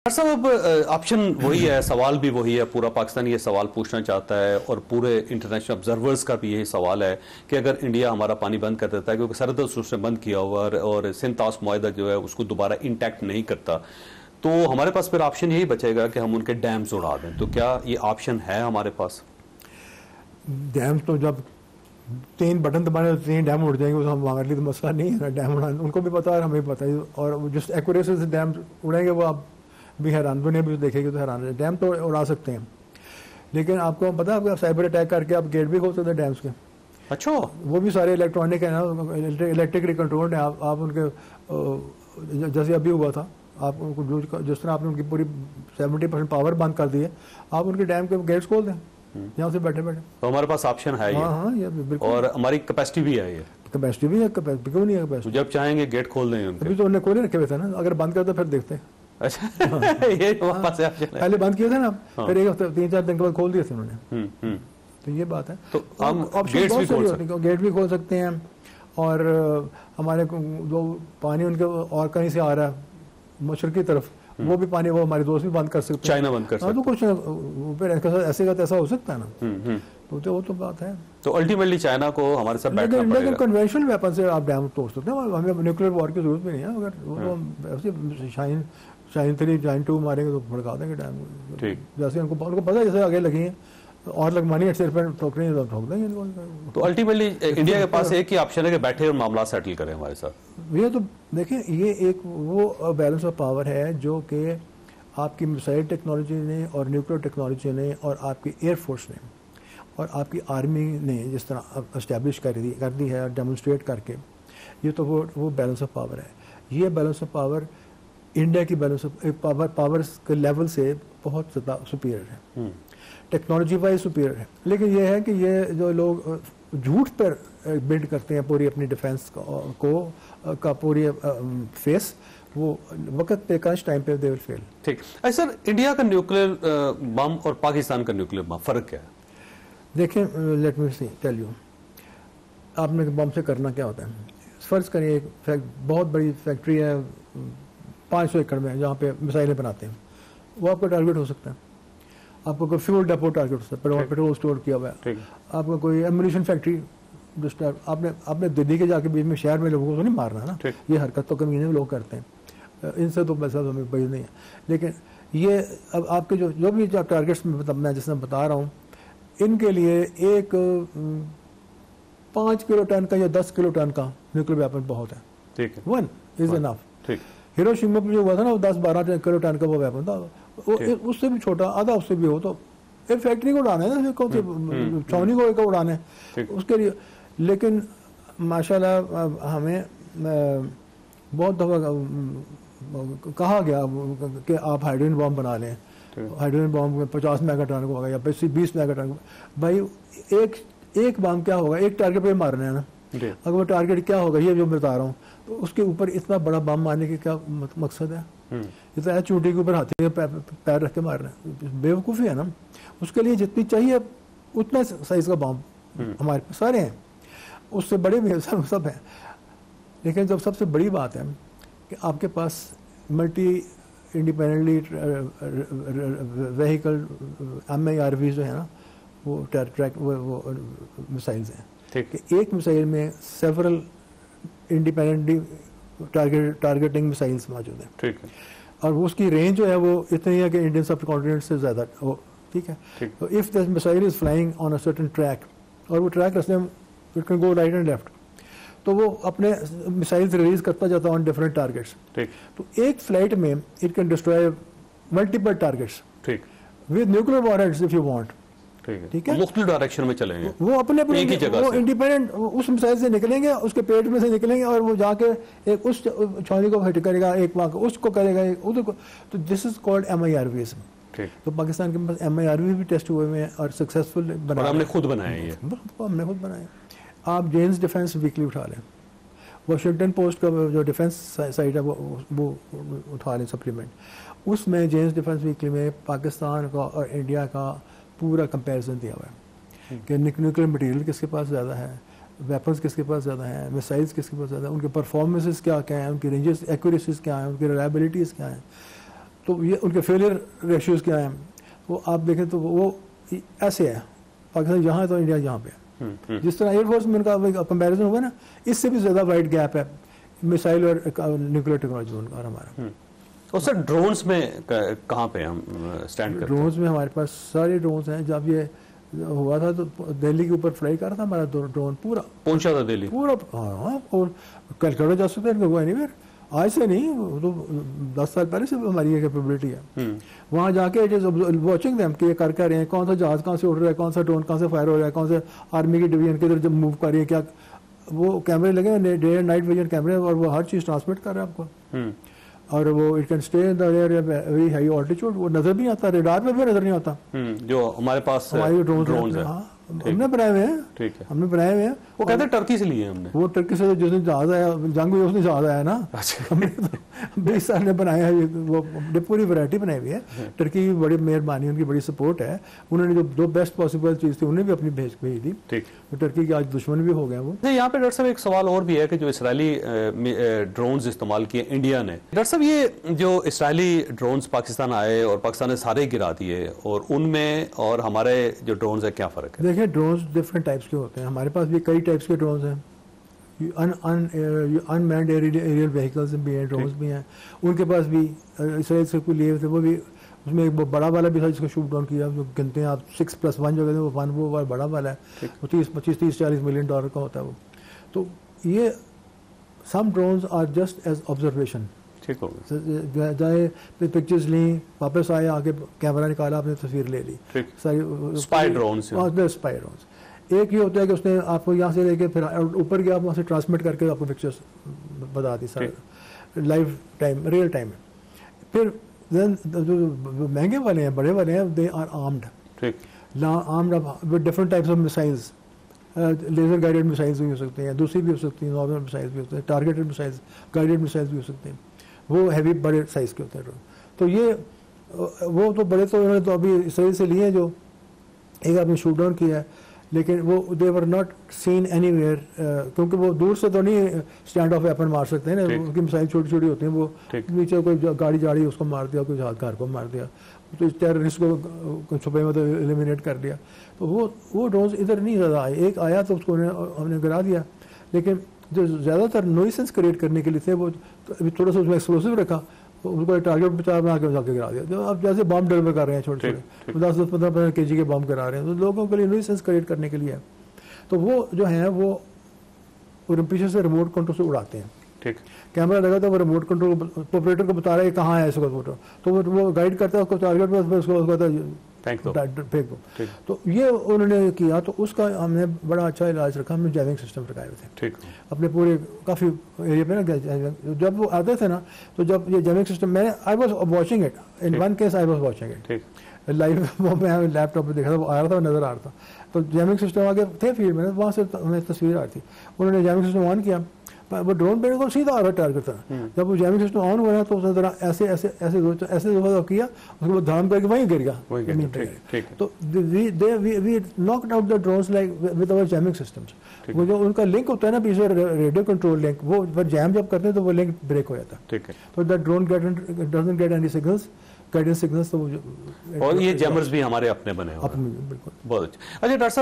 साहब ऑप्शन वही है, सवाल भी वही है, पूरा पाकिस्तान ये सवाल पूछना चाहता है और पूरे इंटरनेशनल ऑब्जर्वर्स का भी यही सवाल है कि अगर इंडिया हमारा पानी बंद कर देता है, क्योंकि सरहद उसने बंद किया हुआ और सिंध-तास मुआहदा जो है उसको दोबारा इंटैक्ट नहीं करता, तो हमारे पास फिर ऑप्शन यही बचेगा कि हम उनके डैम्स उड़ा दें। तो क्या ये ऑप्शन है हमारे पास? डैम्स तो जब 3 बटन दबाने तो 3 डैम उड़ जाएंगे, तो हमारे लिए तो मसला नहीं है ना डैम उड़ाना। उनको भी पता है, हमें पता है, और जिस एक्यूरेसी से डैम उड़ेंगे वो आप भी हैरान, दुनिया भी देखेगी तो हैरान है। डैम तो उड़ा सकते हैं, लेकिन आपको पता है, आप साइबर अटैक करके आप गेट भी खोल सकते हैं डैम्स के। अच्छा, वो भी सारे इलेक्ट्रॉनिक है ना, इलेक्ट्रिकली कंट्रोल्ड है। आप उनके जैसे अभी हुआ था, आप उनको जिस तरह आपने उनकी पूरी 70% पावर बंद कर दी है, आप उनके डैम के गेट्स खोल दें यहाँ से बैठे बैठे। तो हमारे पास ऑप्शन है। हाँ, ये बिल्कुल, और हमारी कैपेसिटी भी है, ये कैपेसिटी भी है, क्यों नहीं है कैपेसिटी? जब चाहेंगे गेट खोल देंगे। अभी तो उन्हें खोले रखे हुए थे ना, अगर बंद कर दो फिर देखते हैं। अच्छा ये हमारे पास पहले बंद किए थे ना, फिर एक हफ्ते 3-4 दिन के बाद खोल दिए थे उन्होंने। तो ये बात है। तो हम गेट भी खोल सकते हैं, और हमारे जो पानी उनके और कहीं से आ रहा है मशरक की तरफ, वो भी पानी वो हमारे दोस्त भी बंद कर सकते हैं, चाइना बंद कर सकते हैं। तो कुछ फिर ऐसे का ऐसा हो सकता है ना। तो वो तो बात है। तो अल्टीमेटली चाइना को हमारे साथ बैठना पड़ेगा। लेकिन कन्वेंशनल वेपन से आप डैम तोड़ सकते हैं, हमें न्यूक्लियर वॉर की जरूरत भी नहीं है। अगर वो शाइन 3 शाइन 2 मारेंगे तो भड़का देंगे डैम। जैसे उनको पता है, जैसे आगे लगी है और लगवानी है, सिर पर ठोक रही है तो ठोक देंगे इनको। तो अल्टीमेटली इंडिया के पास एक ही ऑप्शन है कि बैठे और मामला सेटल करें हमारे साथ। ये तो देखिए, ये एक वो बैलेंस ऑफ पावर है जो कि आपकी मिसाइल टेक्नोलॉजी ने और न्यूक्लियर टेक्नोलॉजी ने और आपकी एयरफोर्स ने और आपकी आर्मी ने जिस तरह इस्टेब्लिश कर दी है डेमोन्स्ट्रेट करके, ये तो वो बैलेंस ऑफ पावर है। ये बैलेंस ऑफ पावर इंडिया की बैलेंस ऑफ पावर के लेवल से बहुत ज़्यादा सुपीरियर है, टेक्नोलॉजी वाइज सुपीरियर है। लेकिन ये है कि ये जो लोग झूठ पर बिल्ड करते हैं पूरी अपनी डिफेंस का पूरी फेस, वो वक्त पे काश टाइम पे दे विल फेल। ठीक है सर, इंडिया का न्यूक्लियर बम और पाकिस्तान का न्यूक्लियर बम फर्क क्या है? देखें, let me see tell you, आपने बम से करना क्या होता है। फर्ज करिए एक बहुत बड़ी फैक्ट्री है 500 एकड़ में, जहाँ पे मिसाइलें बनाते हैं, वो आपका टारगेट हो सकता है। आपका कोई फ्यूल डेपो टारगेट हो सकता है, पेट्रोल स्टोर किया हुआ है। आपका कोई एम्यूनिशन फैक्ट्री, जिस आपने दिल्ली के जाके बीच में शहर में लोगों को तो नहीं मारना ना, ये हरकत तो कमीने लोग करते हैं, इनसे तो वैसा तो हमें बड़ी नहीं है। लेकिन ये अब आपके जो भी टारगेट्स मैं जिसने बता रहा हूँ, इनके लिए एक 5 किलो टन का या 10 किलो टन का न्यूक्लियर वेपन बहुत है। ठीक है, 1 इज इनफ। हिरोशिमा पे जो हुआ था ना, वो 10-12 किलो टन का वो वेपन था, उससे भी छोटा, आधा उससे भी हो। तो एक फैक्ट्री को उड़ाना है ना, कौन सी छावनी को उड़ाना है उसके लिए। लेकिन माशाल्लाह हमें बहुत दफ़ा कहा गया कि आप हाइड्रोजन बॉम्ब बना लें, हाइड्रोजन बॉम्ब 50 मेगाटन को होगा या 20 मेगाटन। भाई एक बॉम्ब क्या होगा, एक टारगेट पे मारना है ना। अगर वो टारगेट क्या होगा, ये जो बता रहा हूँ, तो उसके ऊपर इतना बड़ा बम मारने के क्या मकसद है? ये तो चूटी के ऊपर हाथी पैर रख के मारना है, बेवकूफ़ी है ना। उसके लिए जितनी चाहिए उतना साइज का बम हमारे पास सारे हैं, उससे बड़े भी सब हैं। लेकिन जब सबसे बड़ी बात है कि आपके पास मल्टी इंडिपेंडेंटली व्हीकल MIRV जो है ना, वो ट्रैक वो मिसाइल्स हैं कि एक मिसाइल में सेवरल इंडिपेंडेंटली टारगेटिंग मिसाइल्स मौजूद हैं। ठीक है, और वो उसकी रेंज जो है वो इतनी है कि इंडियन सब कॉन्टिनेंट से ज़्यादा हो। ठीक है, तो if this missile is flying on a certain track, और वो ट्रैक रस्ते में it can go right and left, तो वो अपने मिसाइल्स रिलीज करता जाता है ऑन डिफरेंट टारगेट्स। तो एक फ्लाइट में it can destroy multiple targets with nuclear warheads if you want. ठीक है, मुख्तलिफ डायरेक्शन में चलेंगे, वो अपने वो इंडिपेंडेंट उस मिसाइल से निकलेंगे, उसके पेट में से निकलेंगे, और वो जाके एक उस छावनी को हिट करेगा, एक वहाँ उसको करेगा, एक उधर को। तो दिस इज कॉल्ड MIRVs। तो पाकिस्तान के पास MIRV भी टेस्ट हुए हैं और सक्सेसफुल बनाए, हमने खुद बनाए हैं, हमने खुद बनाए। आप जेन्स डिफेंस वीकली उठा लें, वाशिंगटन पोस्ट का जो डिफेंस साइट है वो उठा लें सप्लीमेंट, उसमें जेन्स डिफेंस वीकली में पाकिस्तान का और इंडिया का पूरा कंपैरिजन दिया हुआ है कि न्यूक्लियर मटेरियल किसके पास ज़्यादा है, वेपन्स किसके पास ज़्यादा हैं, मिसाइल्स किसके पास ज़्यादा है, उनके परफॉर्मेंसेस क्या क्या हैं, उनकी रेंजेस एक्यूरेसीज क्या हैं, उनकी रिलायबिलिटीज़ क्या हैं। तो ये उनके फेलियर रेशियोज क्या हैं वो आप देखें तो वो ऐसे है, पाकिस्तान यहाँ है तो इंडिया यहाँ पे है। जिस तरह एयरफोर्स में उनका कंपैरिजन हुआ ना, इससे भी ज़्यादा वाइड गैप है मिसाइल और न्यूक्लियर टेक्नोलॉजी उनका और हमारा। और सर ड्रोन्स में कहाँ पे हम स्टैंड करते हैं? ड्रोन्स में हमारे पास सारे ड्रोन्स हैं। जब ये हुआ था तो दिल्ली के ऊपर फ्लाई कर रहा था हमारा ड्रोन, पूरा पहुंचा था दिल्ली पूरा। हाँ, और कलकत्ता जा सकते हैं, हुआ एनीवेयर। आज से नहीं, तो 10 साल पहले से हमारी ये कैपेबिलिटी है। वहाँ जाके इट इज वॉचिंग देम कि ये कर रहे हैं, कौन सा जहाज कहाँ से उड़ रहा है, कौन सा ड्रोन कहाँ से फायर हो रहा है, कौन से आर्मी की डिवीजन किधर जब मूव कर रही है, क्या वो कैमरे लगे हैं, डे एंड नाइट विजन कैमरे, और वो हर चीज़ ट्रांसमिट कर रहा है आपको। और वो it can stay in the air very high altitude, वो नजर नहीं आता, रेडार पे भी नजर नहीं आता। जो हमारे पास हमारे ड्रोन है, हमने बनाए हुए हैं। ठीक है, हमने बनाए हुए हैं। वो कहते हैं टर्की से लिए हमने। वो टर्की से जिस दिन जहाज आया, जंग हुई उसने जहाज आया ना। हमने तो 20 साल ने बनाया है, वो पूरी वैरायटी बनाई हुई है। टर्की की बड़ी मेहरबानी, उनकी बड़ी सपोर्ट है। उन्होंने जो बेस्ट पॉसिबल चीज़ थी उन्हें भी अपनी भेज दी। ठीक, तो टर्की के आज दुश्मन भी हो गए वो। यहाँ पे डॉक्टर साहब एक सवाल और भी है कि जो इसराइली ड्रोन्स इस्तेमाल किए इंडिया ने, डॉक्टर साहब ये जो इसराइली ड्रोन्स पाकिस्तान आए और पाकिस्तान ने सारे गिरा दिए, और उनमें और हमारे जो ड्रोन्स है क्या फ़र्क है? देखिए, ड्रोन्स डिफरेंट टाइप्स के होते हैं। हमारे पास भी कई टाइप्स के ड्रोन्स हैं। अनमैन्ड एरियल व्हीकल्स भी हैं, ड्रोन्स भी हैं। उनके पास भी इसराइल से कोई लिए थे, वो भी उसमें एक बड़ा वाला भी था जिसको शूट डाउन किया, जो गिनते हैं आप 6+1 जो कहते हैं, वो 1 वो बड़ा वाला है, वो 25-30-40 मिलियन डॉलर का होता है वो। तो ये some drones are just as observation. ठीक हो गया, जाए पिक्चर्स ली, वापस आए, आके कैमरा निकाला, आपने तस्वीर ले ली। सारी स्पाई ड्रोन्स। स्पाई ड्रोन्स एक ही होता है कि उसने आपको यहाँ से लेके फिर ऊपर गया, वहाँ से ट्रांसमिट करके आपको पिक्चर्स बता दी सारा लाइव टाइम, रियल टाइम में। फिर जो महंगे वाले हैं, बड़े वाले हैं, दे आर आर्म्ड। ठीक, armed with different types of missiles. Laser guided missiles भी हो सकते हैं, दूसरी भी हो सकती हैं, नॉर्मल मिसाइल्स भी हो सकते हैं, टारगेटेड मिसाइल्स, गाइडेड मिसाइल्स भी हो सकते हैं। वो हैवी बड़े साइज़ के होते हैं। तो ये वो तो बड़े तो उन्होंने तो अभी इसराइल से लिए, जो एक आपने शूट डाउन किया है, लेकिन वो दे वर नॉट सीन एनीवेयर, क्योंकि वो दूर से तो नहीं स्टैंड ऑफ वेपन मार सकते हैं ना, उनकी मिसाइल छोटी छोटी होती हैं। वो नीचे कोई गाड़ी जा रही है उसको मार दिया, कोई घर को मार दिया, तो इस टेररिस्ट को छुपे में तो एलिमिनेट कर दिया। तो वो ड्रोन्स इधर नहीं ज़्यादा आए। एक आया तो उसको हमने गिरा दिया, लेकिन जो ज़्यादातर नॉइसेंस क्रिएट करने के लिए थे, वो अभी थोड़ा सा उसमें एक्सप्लोसिव रखा, उसको टारगेट बचा बना के जाके गिरा दिया। जो अब जैसे बम डिलीवर कर रहे हैं छोटे छोटे 10-15 kg के बम गिरा रहे हैं, तो लोगों के लिए न्यूसेंस क्रिएट करने के लिए है। तो वो जो है वो पीछे से रिमोट कंट्रोल से उड़ाते हैं। ठीक, कैमरा लगा तो वो रिमोट कंट्रोल ऑपरेटर को बता रहा है कहाँ है इसको फोटो, तो वो गाइड करता है उसको टारगेट पर, उसको फेंक दो। तो ये उन्होंने किया, तो उसका हमने बड़ा अच्छा इलाज रखा। हमने जैविंग सिस्टम लगाए हुए थे। ठीक, अपने पूरे काफ़ी एरिया पे ना। जब वो आते थे ना, तो जब ये जैविंग सिस्टम, मैंने I was watching it, in one case I was watching it live. वो मैं लैपटॉप पर देखा था, वो आ रहा था, नज़र आ रहा था। तो जैविंग सिस्टम आगे थे फील्ड में, वहाँ से हमें तस्वीर आ रही थी। उन्होंने जैविंग सिस्टम ऑन किया, वो ड्रोन पे को सीधा आ रहा टारगेट था। जब वो जैविंग सिस्टम ऑन हुआ तो उसने जरा ऐसे ऐसे ऐसे ऐसे किया, उसके बाद धड़ाम करके वहीं गिर गया। तो we knocked out the drones like with our jamming systems. वो जो उनका लिंक होता है ना पीछे, रेडियो कंट्रोल लिंक, वो पर जैम जब करते हैं तो वो लिंक ब्रेक हो जाता है। ठीक है, तो that drone doesn't get any signals, guidance signals. तो और ये जैमर्स भी हमारे अपने बने हुए हैं। बिल्कुल, बहुत अच्छा। डॉक्टर साहब